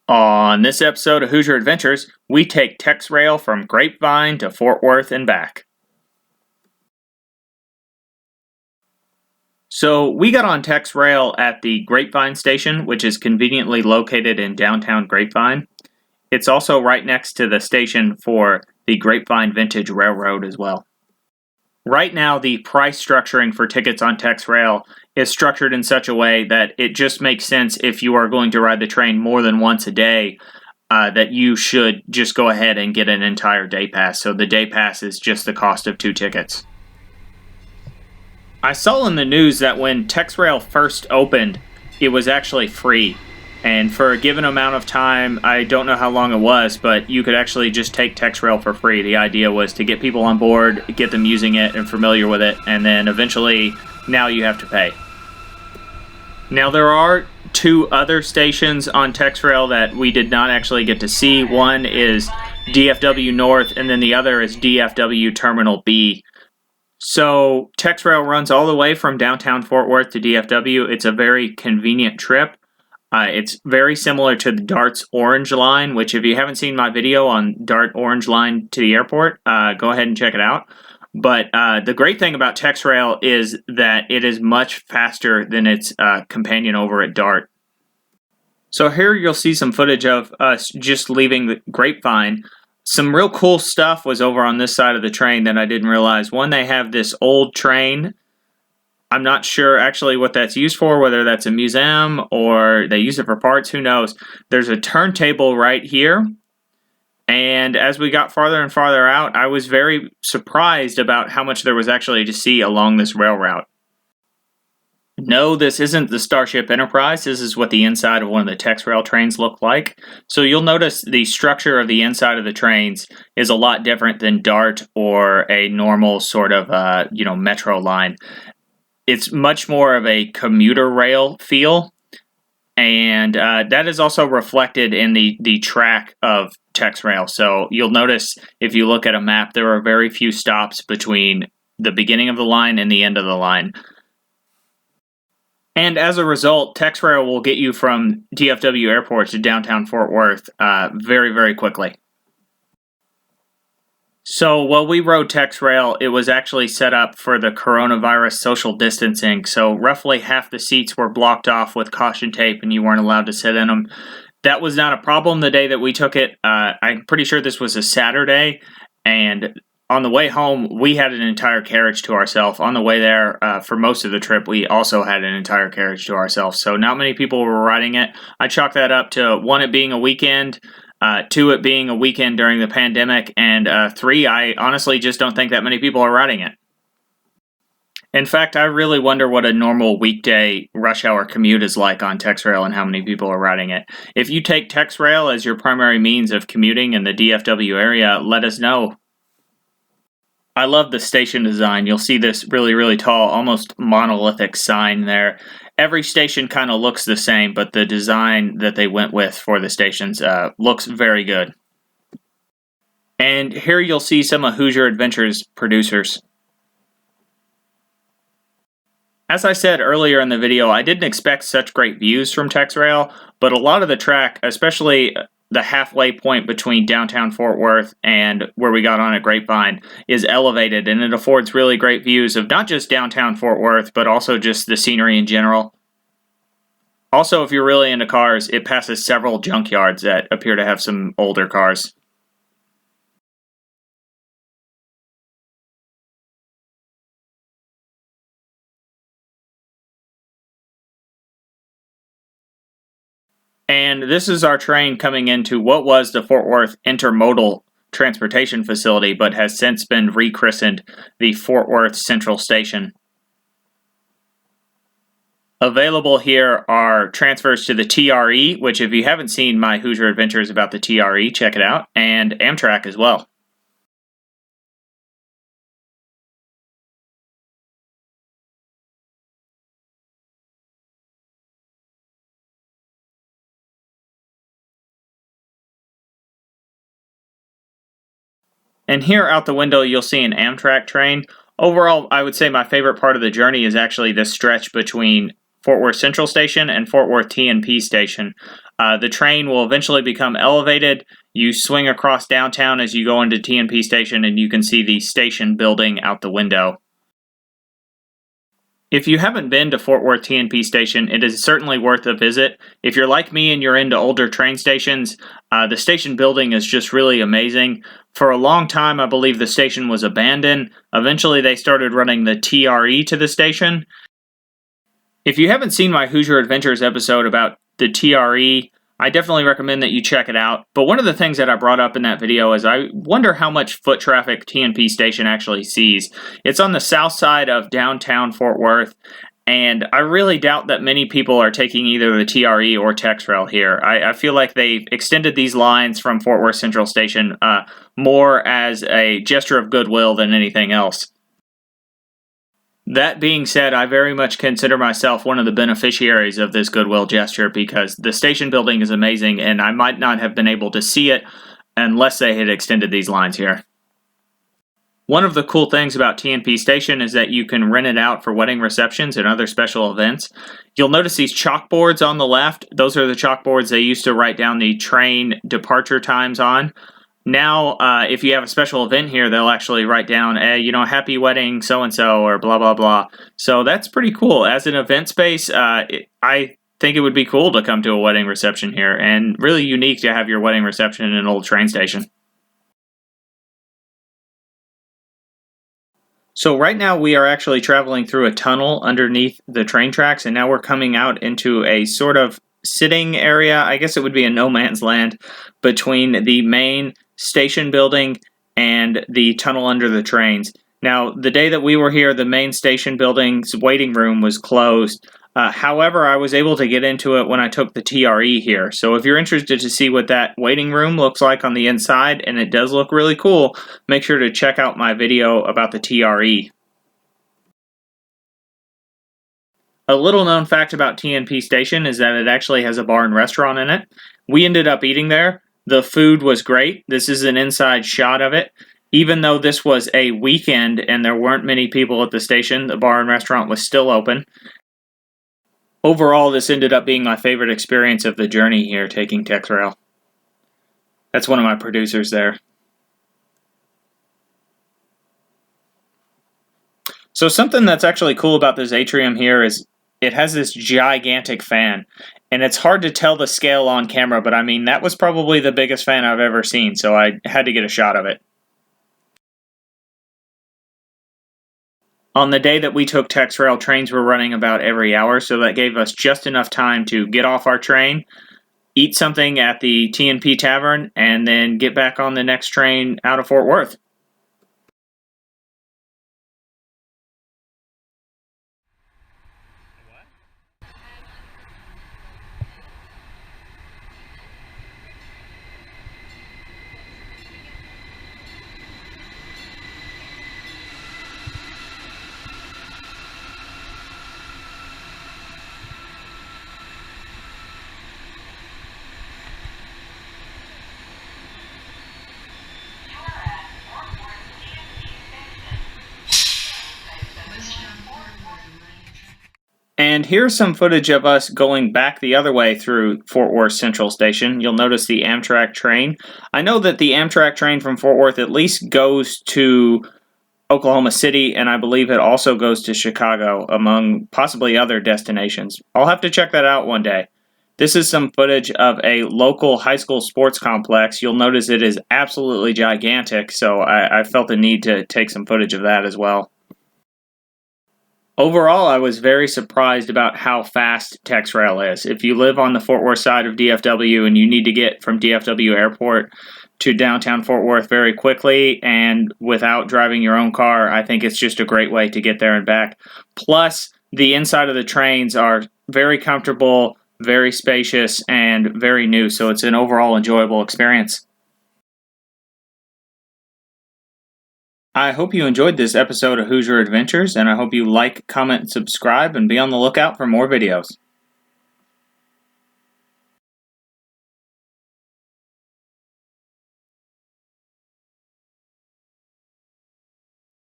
On this episode of Hoosier Adventures, we take TexRail from Grapevine to Fort Worth and back. So we got on TexRail at the Grapevine Station, which is conveniently located in downtown Grapevine. It's also right next to the station for the Grapevine Vintage Railroad as well. Right now, the price structuring for tickets on TexRail is structured in such a way that it just makes sense if you are going to ride the train more than once a day, that you should just go ahead and get an entire day pass. So the day pass is just the cost of 2 tickets. I saw in the news that when TexRail first opened, it was actually free. And for a given amount of time, I don't know how long it was, but you could actually just take TexRail for free. The idea was to get people on board, get them using it and familiar with it, and then eventually, now you have to pay. Now there are 2 other stations on TexRail that we did not actually get to see. One is DFW North, and then the other is DFW Terminal B. So TexRail runs all the way from downtown Fort Worth to DFW. It's a very convenient trip. It's very similar to the DART's Orange Line, which if you haven't seen my video on DART Orange Line to the airport, go ahead and check it out. But the great thing about TexRail is that it is much faster than its companion over at DART. So here you'll see some footage of us just leaving the Grapevine. Some real cool stuff was over on this side of the train that I didn't realize. One, they have this old train. I'm not sure actually what that's used for, whether that's a museum or they use it for parts, who knows. There's a turntable right here. And as we got farther and farther out, I was very surprised about how much there was actually to see along this rail route. No, this isn't the Starship Enterprise. This is what the inside of one of the TexRail trains look like. So you'll notice the structure of the inside of the trains is a lot different than DART or a normal sort of, metro line. It's much more of a commuter rail feel, and that is also reflected in the track of TexRail. So you'll notice if you look at a map, there are very few stops between the beginning of the line and the end of the line. And as a result, TexRail will get you from DFW Airport to downtown Fort Worth very, very quickly. So while we rode TexRail, it was actually set up for the coronavirus social distancing. So roughly half the seats were blocked off with caution tape and you weren't allowed to sit in them. That was not a problem the day that we took it. I'm pretty sure this was a Saturday. And on the way home, we had an entire carriage to ourselves. On the way there, for most of the trip, we also had an entire carriage to ourselves. So not many people were riding it. I chalk that up to 1, it being a weekend. 2, it being a weekend during the pandemic, and 3, I honestly just don't think that many people are riding it. In fact, I really wonder what a normal weekday rush hour commute is like on TexRail and how many people are riding it. If you take TexRail as your primary means of commuting in the DFW area, let us know. I love the station design. You'll see this really, really tall, almost monolithic sign there. Every station kind of looks the same, but the design that they went with for the stations looks very good. And here you'll see some of Hoosier Adventures' producers. As I said earlier in the video, I didn't expect such great views from TexRail, but a lot of the track, especially the halfway point between downtown Fort Worth and where we got on at Grapevine, is elevated, and it affords really great views of not just downtown Fort Worth, but also just the scenery in general. Also, if you're really into cars, it passes several junkyards that appear to have some older cars. And this is our train coming into what was the Fort Worth Intermodal Transportation Facility, but has since been rechristened the Fort Worth Central Station. Available here are transfers to the TRE, which if you haven't seen my Hoosier Adventures about the TRE, check it out, and Amtrak as well. And here out the window, you'll see an Amtrak train. Overall, I would say my favorite part of the journey is actually this stretch between Fort Worth Central Station and Fort Worth T&P Station. The train will eventually become elevated. You swing across downtown as you go into T&P Station, and you can see the station building out the window. If you haven't been to Fort Worth T&P Station, it is certainly worth a visit. If you're like me and you're into older train stations, the station building is just really amazing. For a long time, I believe the station was abandoned. Eventually, they started running the TRE to the station. If you haven't seen my Hoosier Adventures episode about the TRE, I definitely recommend that you check it out. But one of the things that I brought up in that video is I wonder how much foot traffic T&P Station actually sees. It's on the south side of downtown Fort Worth, and I really doubt that many people are taking either the TRE or TexRail here. I feel like they've extended these lines from Fort Worth Central Station more as a gesture of goodwill than anything else. That being said, I very much consider myself one of the beneficiaries of this goodwill gesture because the station building is amazing and I might not have been able to see it unless they had extended these lines here. One of the cool things about T&P Station is that you can rent it out for wedding receptions and other special events. You'll notice these chalkboards on the left. Those are the chalkboards they used to write down the train departure times on. Now, if you have a special event here, they'll actually write down, happy wedding so-and-so or blah, blah, blah. So that's pretty cool. As an event space, I think it would be cool to come to a wedding reception here and really unique to have your wedding reception in an old train station. So right now we are actually traveling through a tunnel underneath the train tracks, and now we're coming out into a sort of sitting area. I guess it would be a no man's land between the main station building and the tunnel under the trains. Now, the day that we were here, the main station building's waiting room was closed. However, I was able to get into it when I took the TRE here. So if you're interested to see what that waiting room looks like on the inside, and it does look really cool, make sure to check out my video about the TRE. A little known fact about T&P Station is that it actually has a bar and restaurant in it. We ended up eating there. The food was great. This is an inside shot of it. Even though this was a weekend and there weren't many people at the station, the bar and restaurant was still open. Overall, this ended up being my favorite experience of the journey here, taking TexRail. That's one of my producers there. So something that's actually cool about this atrium here is it has this gigantic fan. And it's hard to tell the scale on camera, but I mean, that was probably the biggest fan I've ever seen, so I had to get a shot of it. On the day that we took TexRail, trains were running about every hour, so that gave us just enough time to get off our train, eat something at the T&P Tavern, and then get back on the next train out of Fort Worth. And here's some footage of us going back the other way through Fort Worth Central Station. You'll notice the Amtrak train. I know that the Amtrak train from Fort Worth at least goes to Oklahoma City, and I believe it also goes to Chicago, among possibly other destinations. I'll have to check that out one day. This is some footage of a local high school sports complex. You'll notice it is absolutely gigantic, so I felt the need to take some footage of that as well. Overall, I was very surprised about how fast TexRail is. If you live on the Fort Worth side of DFW and you need to get from DFW Airport to downtown Fort Worth very quickly and without driving your own car, I think it's just a great way to get there and back. Plus, the inside of the trains are very comfortable, very spacious, and very new, so it's an overall enjoyable experience. I hope you enjoyed this episode of Hoosier Adventures, and I hope you like, comment, and subscribe, and be on the lookout for more videos.